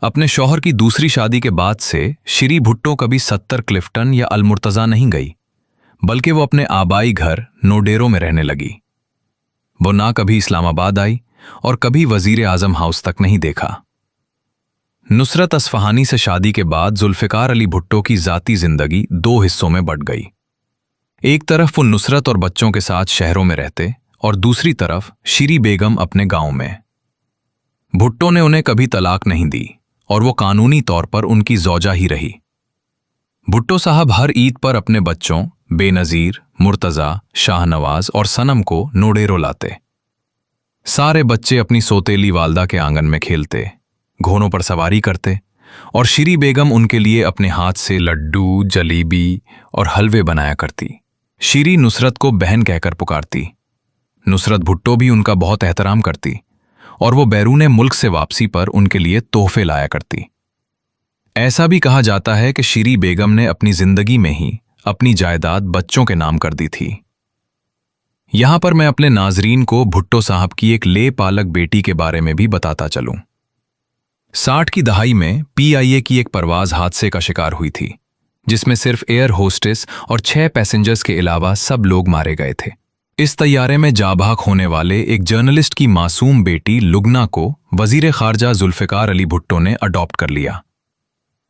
अपने शौहर की दूसरी शादी के बाद से श्री भुट्टो कभी 70 क्लिफ्टन या अलमुर्तजा नहीं गई, बल्कि वो अपने आबाई घर नोडेरो में रहने लगी। वो ना कभी इस्लामाबाद आई और कभी वजीर आजम हाउस तक नहीं देखा। नुसरत असफहानी से शादी के बाद जुल्फिकार अली भुट्टो की जाती जिंदगी दो हिस्सों में बंट गई। एक तरफ वो नुसरत और बच्चों के साथ शहरों में रहते और दूसरी तरफ श्री बेगम अपने गांव में। भुट्टो ने उन्हें कभी तलाक नहीं दी और वो कानूनी तौर पर उनकी जौजा ही रही। भुट्टो साहब हर ईद पर अपने बच्चों बेनजीर, मुर्तजा, शाहनवाज और सनम को नोडेरो लाते। सारे बच्चे अपनी सोतेली वालदा के आंगन में खेलते, घोड़ों पर सवारी करते और श्री बेगम उनके लिए अपने हाथ से लड्डू, जलेबी और हलवे बनाया करती। श्री नुसरत को बहन कहकर पुकारती। नुसरत भुट्टो भी उनका बहुत एहतराम करती और वो बैरूने मुल्क से वापसी पर उनके लिए तोहफे लाया करती। ऐसा भी कहा जाता है कि श्री बेगम ने अपनी जिंदगी में ही अपनी जायदाद बच्चों के नाम कर दी थी। यहां पर मैं अपने नाजरीन को भुट्टो साहब की एक ले पालक बेटी के बारे में भी बताता चलूं। 60 की दहाई में PIA की एक परवाज हादसे का शिकार हुई थी, जिसमें सिर्फ एयर होस्टेस और 6 पैसेंजर्स के अलावा सब लोग मारे गए थे। इस तैयारे में जाबाक होने वाले एक जर्नलिस्ट की मासूम बेटी लुगना को वजीर खारजा जुल्फिकार अली भुट्टो ने अडॉप्ट कर लिया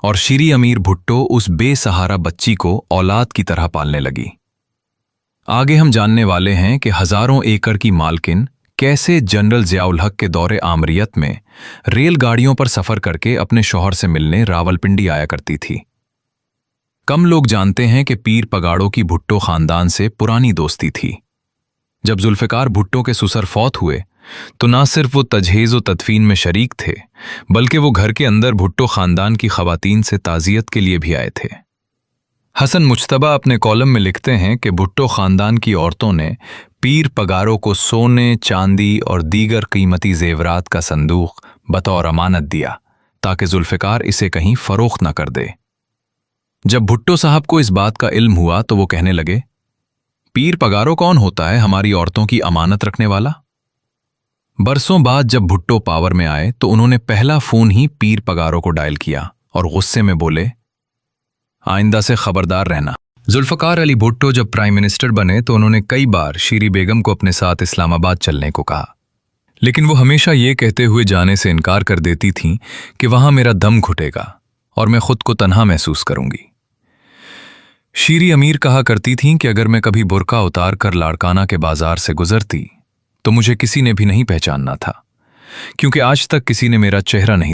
और श्री अमीर भुट्टो उस बेसहारा बच्ची को औलाद की तरह पालने लगी। आगे हम जानने वाले हैं कि हजारों एकड़ की मालकिन कैसे जनरल जियाउल हक के दौरे आमरियत में रेलगाड़ियों पर सफर करके अपने शौहर से मिलने रावलपिंडी आया करती थी। कम लोग जानते हैं कि पीर पगाड़ों की भुट्टो खानदान से पुरानी दोस्ती थी। जब जुल्फिकार भुट्टो के ससुर फौत हुए तो ना सिर्फ वो तजहीज़ व तदफीन में शरीक थे, बल्कि वो घर के अंदर भुट्टो खानदान की खवातीन से ताज़ियत के लिए भी आए थे। हसन मुज्तबा अपने कॉलम में लिखते हैं कि भुट्टो खानदान की औरतों ने पीर पगारों को सोने, चांदी और दीगर कीमती जेवरात का संदूक बतौर अमानत दिया ताकि जुल्फिकार इसे कहीं फरोख्त न कर दे। जब भुट्टो साहब को इस बात का इल्म हुआ तो वो कहने लगे, पीर पगारो कौन होता है हमारी औरतों की अमानत रखने वाला? बरसों बाद जब भुट्टो पावर में आए तो उन्होंने पहला फोन ही पीर पगारो को डायल किया और गुस्से में बोले, आइंदा से खबरदार रहना। जुल्फिकार अली भुट्टो जब प्राइम मिनिस्टर बने तो उन्होंने कई बार श्री बेगम को अपने साथ इस्लामाबाद चलने को कहा, लेकिन वो हमेशा ये कहते हुए जाने से इनकार कर देती थीं कि वहां मेरा दम घुटेगा और मैं खुद को तन्हा महसूस करूंगी। श्री अमीर कहा करती थीं कि अगर मैं कभी बुर्का उतार कर लाड़काना के बाजार से गुजरती तो मुझे किसी ने भी नहीं पहचानना था, क्योंकि आज तक किसी ने मेरा चेहरा नहीं